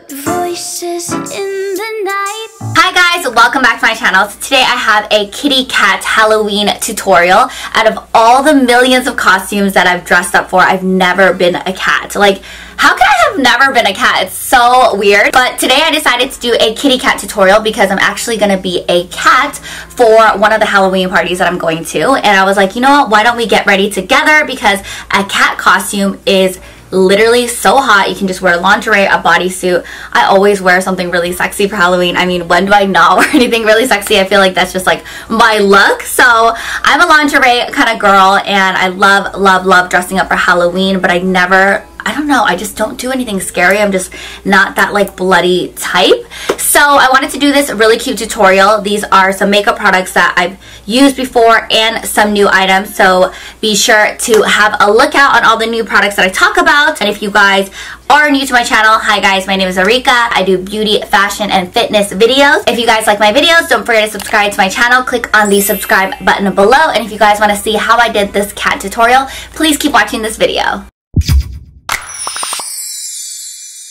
Put voices in the night. Hi guys, welcome back to my channel. So today I have a kitty cat Halloween tutorial. Out of all the millions of costumes that I've dressed up for, I've never been a cat. Like, how can I have never been a cat? It's so weird. But today I decided to do a kitty cat tutorial because I'm actually going to be a cat for one of the Halloween parties that I'm going to. And I was like, you know what, why don't we get ready together, because a cat costume is literally so hot. You can just wear lingerie, a bodysuit. I always wear something really sexy for Halloween. I mean, when do I not wear anything really sexy? I feel like that's just like my look. So I'm a lingerie kind of girl, and I love dressing up for Halloween, but I don't know, I just don't do anything scary. I'm just not that like bloody type. So I wanted to do this really cute tutorial. These are some makeup products that I've used before and some new items. So be sure to have a look out on all the new products that I talk about. And if you guys are new to my channel, hi guys, my name is Arika. I do beauty, fashion, and fitness videos. If you guys like my videos, don't forget to subscribe to my channel. Click on the subscribe button below. And if you guys want to see how I did this cat tutorial, please keep watching this video.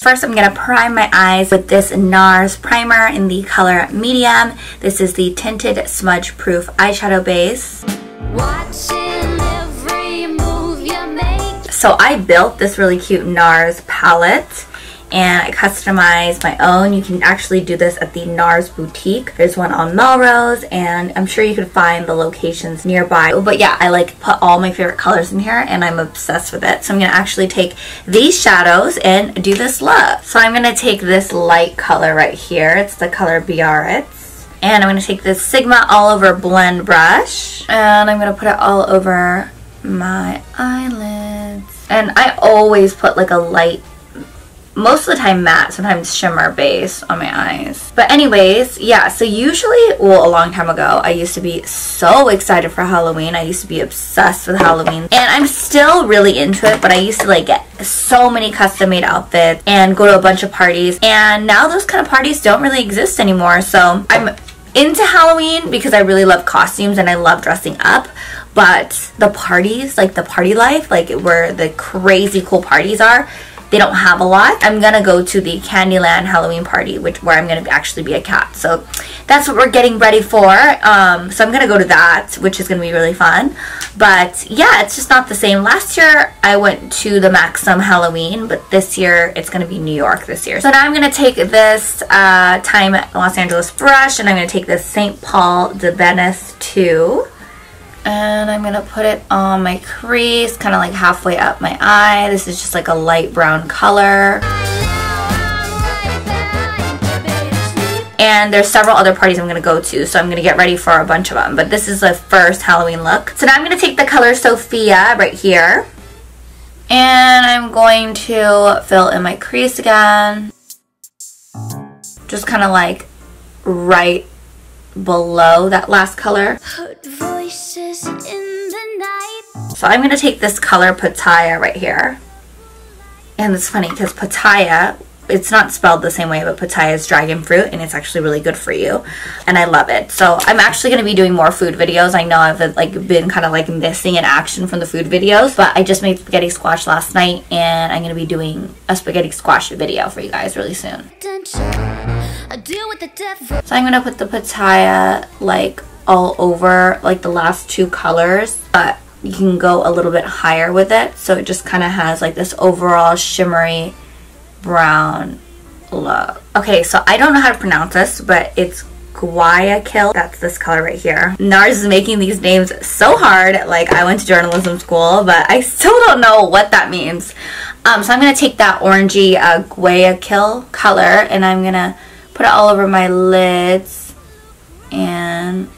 First, I'm going to prime my eyes with this NARS primer in the color medium. This is the tinted smudge-proof eyeshadow base. Watching every move you make. So I built this really cute NARS palette, and I customized my own. You can actually do this at the NARS boutique. There's one on Melrose, and I'm sure you can find the locations nearby. But yeah, I like put all my favorite colors in here, and I'm obsessed with it. So I'm gonna actually take these shadows and do this look. So I'm gonna take this light color right here. It's the color Biarritz. And I'm gonna take this Sigma All Over Blend brush, and I'm gonna put it all over my eyelids. And I always put like a light, most of the time matte, sometimes shimmer base on my eyes. But anyways, yeah, so usually, well, a long time ago, I used to be so excited for Halloween. I used to be obsessed with Halloween. And I'm still really into it, but I used to like get so many custom made outfits and go to a bunch of parties. And now those kind of parties don't really exist anymore. So I'm into Halloween because I really love costumes and I love dressing up. But the parties, like the party life, like where the crazy cool parties are, they don't have a lot. I'm gonna go to the Candyland Halloween party, where I'm gonna actually be a cat. So that's what we're getting ready for. So I'm gonna go to that, which is gonna be really fun. But yeah, it's just not the same. Last year I went to the Maxim Halloween, but this year it's gonna be New York this year. So now I'm gonna take this Time Los Angeles brush, and I'm gonna take this St. Paul de Venice 2. And I'm going to put it on my crease, kind of like halfway up my eye. This is just like a light brown color. And there's several other parties I'm going to go to, so I'm going to get ready for a bunch of them. But this is the first Halloween look. So now I'm going to take the color Sophia right here. And I'm going to fill in my crease again. Just kind of like right below that last color. Put voices in the night. So I'm going to take this color Pattaya right here. And it's funny because Pattaya, it's not spelled the same way, but Pattaya is dragon fruit, and it's actually really good for you. And I love it. So I'm actually going to be doing more food videos. I know I've like been kind of like missing in action from the food videos, but I just made spaghetti squash last night, and I'm going to be doing a spaghetti squash video for you guys really soon. I deal with the devil. So I'm going to put the Pattaya like all over like the last two colors, but you can go a little bit higher with it, so it just kind of has like this overall shimmery brown look. Okay, so I don't know how to pronounce this, but it's Guayaquil. That's this color right here. NARS is making these names so hard. Like, I went to journalism school, but I still don't know what that means. So I'm going to take that orangey Guayaquil color, and I'm going to put it all over my lids and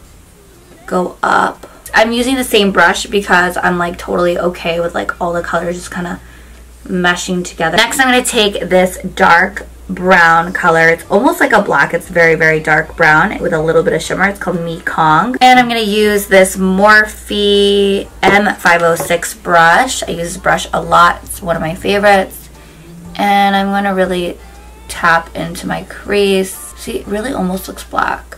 go up. I'm using the same brush because I'm like totally okay with like all the colors just kind of meshing together. Next, I'm going to take this dark brown color. It's almost like a black. It's very dark brown with a little bit of shimmer. It's called Mekong. And I'm going to use this Morphe M506 brush. I use this brush a lot. It's one of my favorites. And I'm going to really tap into my crease. See, it really almost looks black.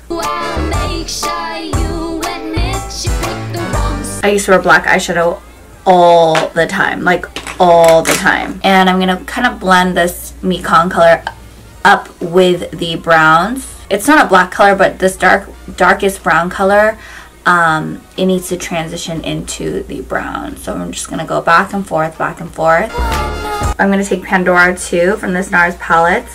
I used to wear black eyeshadow all the time, like all the time. And I'm going to kind of blend this Mekong color up with the browns. It's not a black color, but this darkest brown color, it needs to transition into the brown. So I'm just going to go back and forth, back and forth. I'm going to take Pandora 2 from this NARS palette.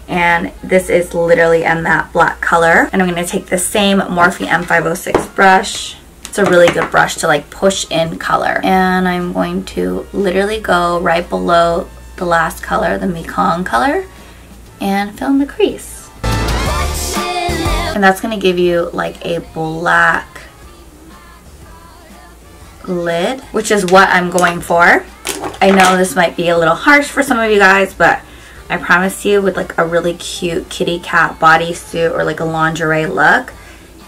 And this is literally a matte black color. And I'm going to take the same Morphe M506 brush. It's a really good brush to like push in color. And I'm going to literally go right below the last color, the Mekong color, and fill in the crease. And that's going to give you like a black lid, which is what I'm going for. I know this might be a little harsh for some of you guys, but I promise you, with like a really cute kitty cat bodysuit or like a lingerie look,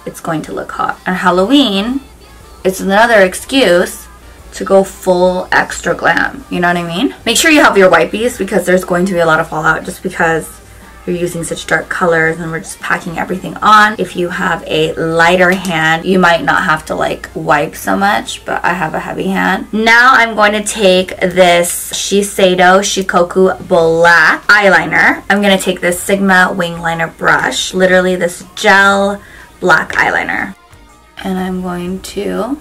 it's going to look hot. On Halloween, it's another excuse to go full extra glam. You know what I mean? Make sure you have your wipes because there's going to be a lot of fallout just because you're using such dark colors and we're just packing everything on. If you have a lighter hand, you might not have to like wipe so much, but I have a heavy hand. Now I'm going to take this Shiseido Shikoku Black eyeliner. I'm going to take this Sigma wing liner brush, literally this gel black eyeliner. And I'm going to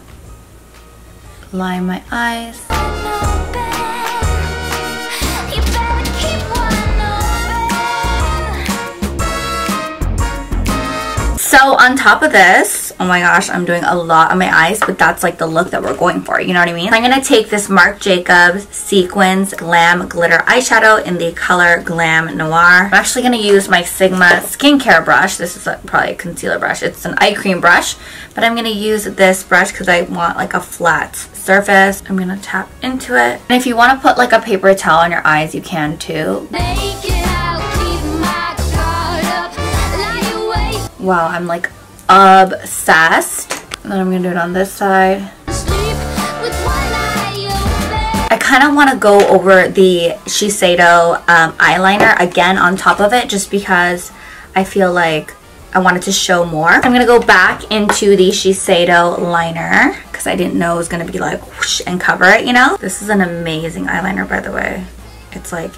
line my eyes. So on top of this, oh my gosh, I'm doing a lot on my eyes, but that's like the look that we're going for, you know what I mean? So I'm going to take this Marc Jacobs Sequins Glam Glitter Eyeshadow in the color Glam Noir. I'm actually going to use my Sigma skincare brush. This is probably a concealer brush. It's an eye cream brush, but I'm going to use this brush because I want like a flat surface. I'm going to tap into it. And if you want to put like a paper towel on your eyes, you can too. Wow, I'm like obsessed. And then I'm gonna do it on this side. I kind of want to go over the Shiseido eyeliner again on top of it just because I feel like I wanted to show more. I'm gonna go back into the Shiseido liner because I didn't know it was gonna be like whoosh and cover it, you know? This is an amazing eyeliner, by the way. It's like,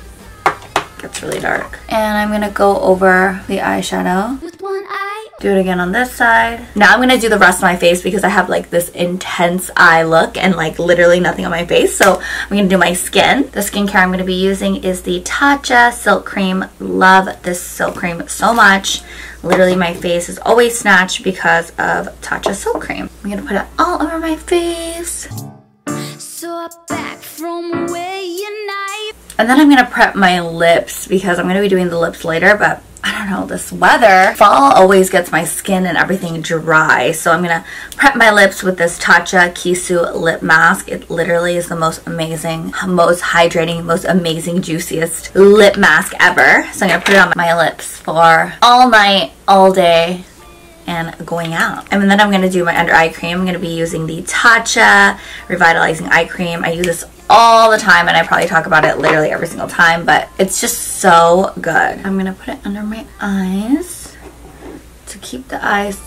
gets really dark. And I'm gonna go over the eyeshadow. With one eye. Do it again on this side. Now I'm gonna do the rest of my face because I have like this intense eye look and like literally nothing on my face. So I'm gonna do my skin. The skincare I'm gonna be using is the Tatcha Silk Cream. Love this silk cream so much. Literally my face is always snatched because of Tatcha Silk Cream. I'm gonna put it all over my face. So back from where you knife. And then I'm gonna prep my lips because I'm gonna be doing the lips later, but I don't know, this weather, fall always gets my skin and everything dry. So I'm gonna prep my lips with this Tatcha Kisu lip mask. It literally is the most amazing, most hydrating, most amazing, juiciest lip mask ever. So I'm gonna put it on my lips for all night, all day, and going out. And then I'm gonna do my under eye cream. I'm gonna be using the Tatcha Revitalizing Eye Cream. I use this all the time and I probably talk about it literally every single time, but it's just so good. I'm gonna put it under my eyes to keep the eyes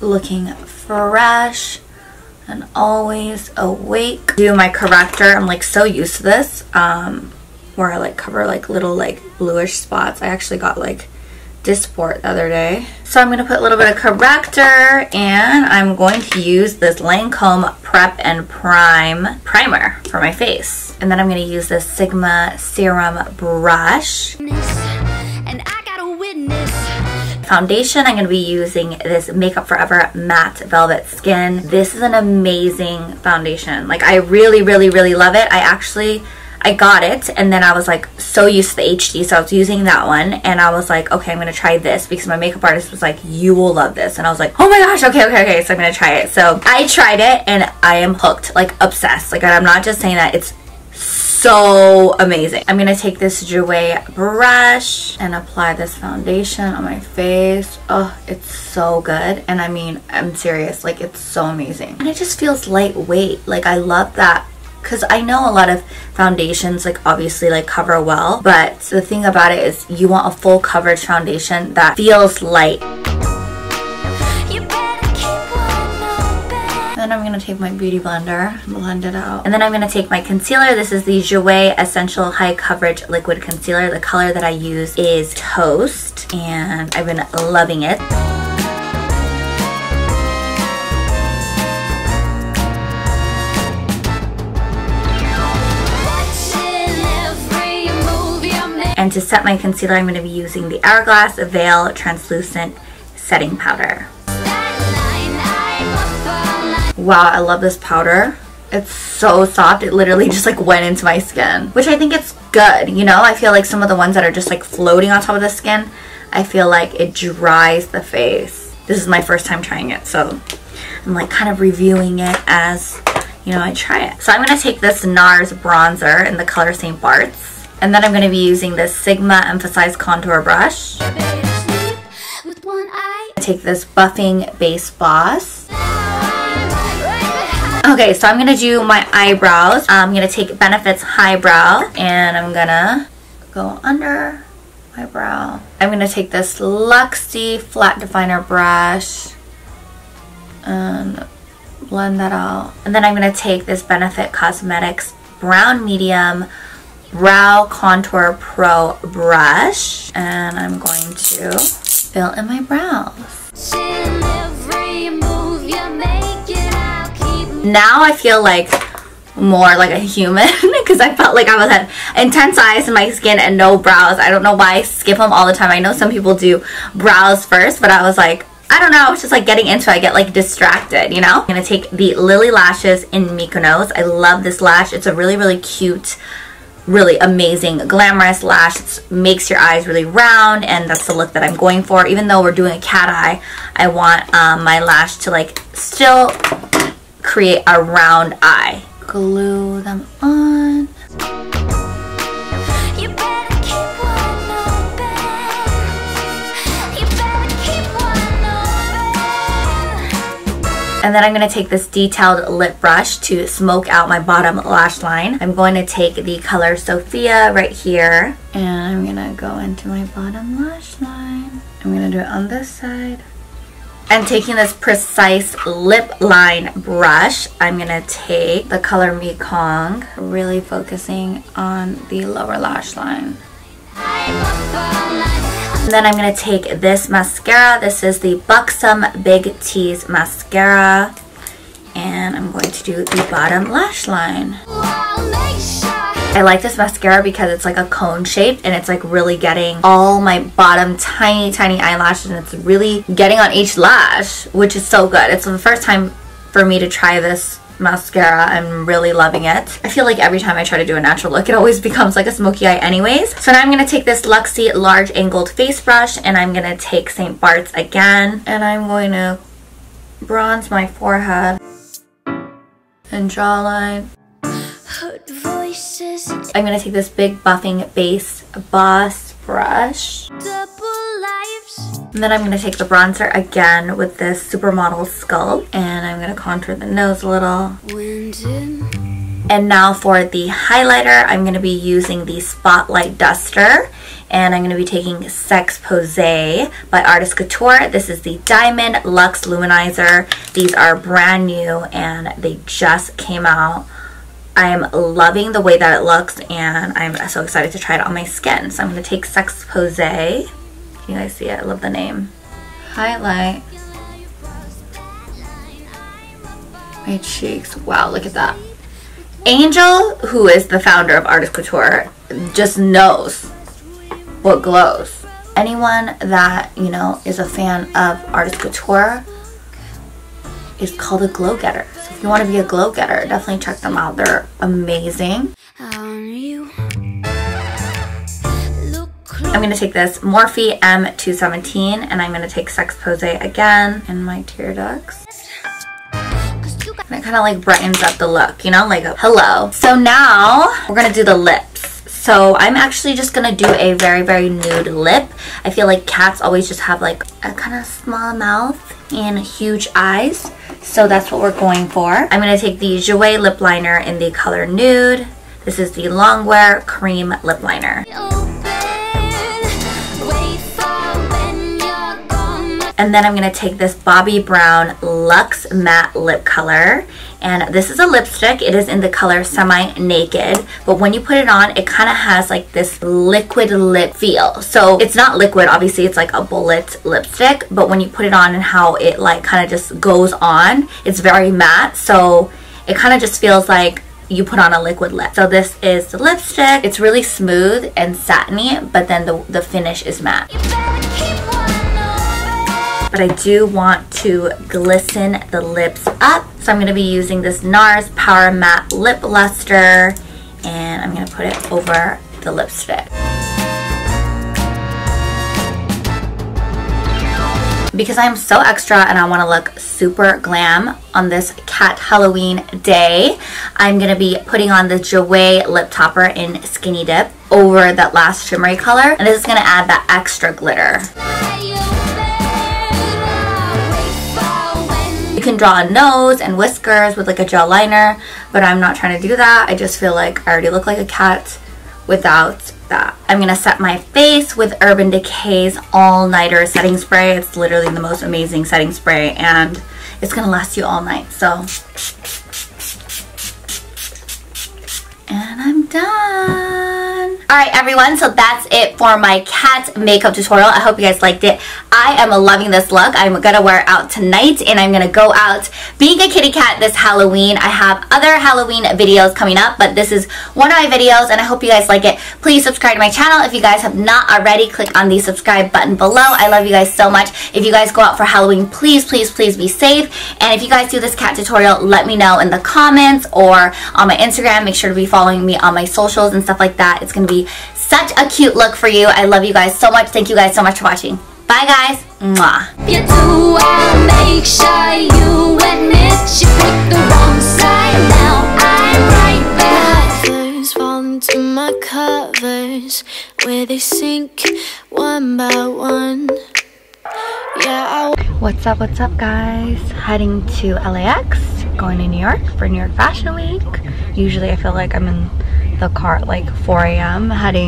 looking fresh and always awake. Do my corrector. I'm like so used to this where I like cover like little like bluish spots. I actually got like Dysport the other day. So I'm going to put a little bit of corrector and I'm going to use this Lancome Prep and Primer for my face. And then I'm going to use this Sigma Serum Brush. And I got a witness. Foundation, I'm going to be using this Makeup Forever Matte Velvet Skin. This is an amazing foundation. Like I really, really, really love it. I got it and then I was like so used to the HD, so I was using that one and I was like, okay, I'm gonna try this because my makeup artist was like, you will love this, and I was like, oh my gosh, okay, so I'm gonna try it. So I tried it and I am hooked, like obsessed. Like I'm not just saying that, it's so amazing. I'm gonna take this Jouer brush and apply this foundation on my face. Oh, it's so good. And I mean, I'm serious, like it's so amazing. And it just feels lightweight. Like I love that. Because I know a lot of foundations like obviously like cover well, but the thing about it is you want a full coverage foundation that feels light. Then I'm going to take my beauty blender, blend it out. And then I'm going to take my concealer. This is the Jouer Essential High Coverage Liquid Concealer. The color that I use is Toast, and I've been loving it. And to set my concealer, I'm going to be using the Hourglass Veil Translucent Setting Powder. Wow, I love this powder. It's so soft. It literally just like went into my skin, which I think it's good. You know, I feel like some of the ones that are just like floating on top of the skin, I feel like it dries the face. This is my first time trying it, so I'm like kind of reviewing it as, you know, I try it. So I'm going to take this NARS bronzer in the color St. Bart's. And then I'm going to be using this Sigma Emphasized Contour Brush. Take this Buffing Base Boss. Okay, so I'm going to do my eyebrows. I'm going to take Benefit's Highbrow, and I'm going to go under my brow. I'm going to take this Luxie Flat Definer brush and blend that out. And then I'm going to take this Benefit Cosmetics Brown Medium Brow Contour Pro brush, and I'm going to fill in my brows. Now I feel like more like a human because I felt like I was had intense eyes in my skin and no brows. I don't know why I skip them all the time. I know some people do brows first, but I was like, I don't know, it's just like getting into it, I get like distracted, you know? I'm gonna take the Lily Lashes in Mykonos. I love this lash. It's a really, really cute, really amazing glamorous lash. It makes your eyes really round, and that's the look that I'm going for. Even though we're doing a cat eye, I want my lash to like still create a round eye. Glue them on. And then I'm going to take this detailed lip brush to smoke out my bottom lash line. I'm going to take the color Sophia right here, and I'm going to go into my bottom lash line. I'm going to do it on this side. And taking this Precise lip line brush, I'm going to take the color Mekong, really focusing on the lower lash line. And then I'm going to take this mascara. This is the Buxom Big Tease mascara, and I'm going to do the bottom lash line. I like this mascara because it's like a cone shape, and it's like really getting all my bottom tiny eyelashes, and it's really getting on each lash, which is so good. It's the first time for me to try this mascara. I'm really loving it. I feel like every time I try to do a natural look, it always becomes like a smoky eye anyways. So now I'm going to take this Luxie large angled face brush, and I'm going to take St. Bart's again, and I'm going to bronze my forehead and jawline. I'm going to take this big Buffing Base Boss brush. And then I'm going to take the bronzer again with this Supermodel Sculpt, and I'm going to contour the nose a little. And now for the highlighter, I'm going to be using the Spotlight Duster, and I'm going to be taking Sex Posé by Artist Couture. This is the Diamond Luxe Luminizer. These are brand new, and they just came out. I am loving the way that it looks, and I'm so excited to try it on my skin. So I'm going to take Sex Posé. Can you guys see it? I love the name. Highlight my cheeks. Wow, look at that. Angel, who is the founder of Artist Couture, just knows what glows. Anyone that, you know, is a fan of Artist Couture is called a glow getter. So if you want to be a glow getter, definitely check them out. They're amazing. I'm going to take this Morphe M217, and I'm going to take Sex Posé again in my tear ducts. And it kind of like brightens up the look, you know, like a hello. So now we're going to do the lips. So I'm actually just going to do a very, very nude lip. I feel like cats always just have like a kind of small mouth and huge eyes. So that's what we're going for. I'm going to take the Jouer lip liner in the color Nude. This is the Longwear Cream Lip Liner. And then I'm going to take this Bobbi Brown Luxe Matte Lip Color. And this is a lipstick. It is in the color Semi Naked. But when you put it on, it kind of has like this liquid lip feel. So it's not liquid, obviously it's like a bullet lipstick. But when you put it on and how it like kind of just goes on, it's very matte. So it kind of just feels like you put on a liquid lip. So this is the lipstick. It's really smooth and satiny, but then the finish is matte. But I do want to glisten the lips up. So I'm going to be using this NARS Power Matte Lip Luster, and I'm going to put it over the lipstick. Because I'm so extra and I want to look super glam on this cat Halloween day, I'm going to be putting on the Jouer lip topper in Skinny Dip over that last shimmery color. And this is going to add that extra glitter. You can draw a nose and whiskers with like a gel liner, but I'm not trying to do that. I just feel like I already look like a cat without that. I'm gonna set my face with Urban Decay's All Nighter setting spray. It's literally the most amazing setting spray, and it's gonna last you all night. So, and I'm done. Alright everyone, so that's it for my cat makeup tutorial. I hope you guys liked it. I am loving this look. I'm gonna wear it out tonight, and I'm gonna go out being a kitty cat this Halloween. I have other Halloween videos coming up, but this is one of my videos, and I hope you guys like it. Please subscribe to my channel. If you guys have not already, click on the subscribe button below. I love you guys so much. If you guys go out for Halloween, please, please, please be safe. And if you guys do this cat tutorial, let me know in the comments or on my Instagram. Make sure to be following me on my socials and stuff like that. It's gonna be such a cute look for you. I love you guys so much. Thank you guys so much for watching. Bye guys. Mwah. You do, I'll make sure you admit you picked the wrong side. Now I'm right back. First fall into my covers where they sink one by one. Yeah. What's up guys? Heading to LAX, going to New York for New York Fashion Week. Usually I feel like I'm in the car at like 4 a.m. heading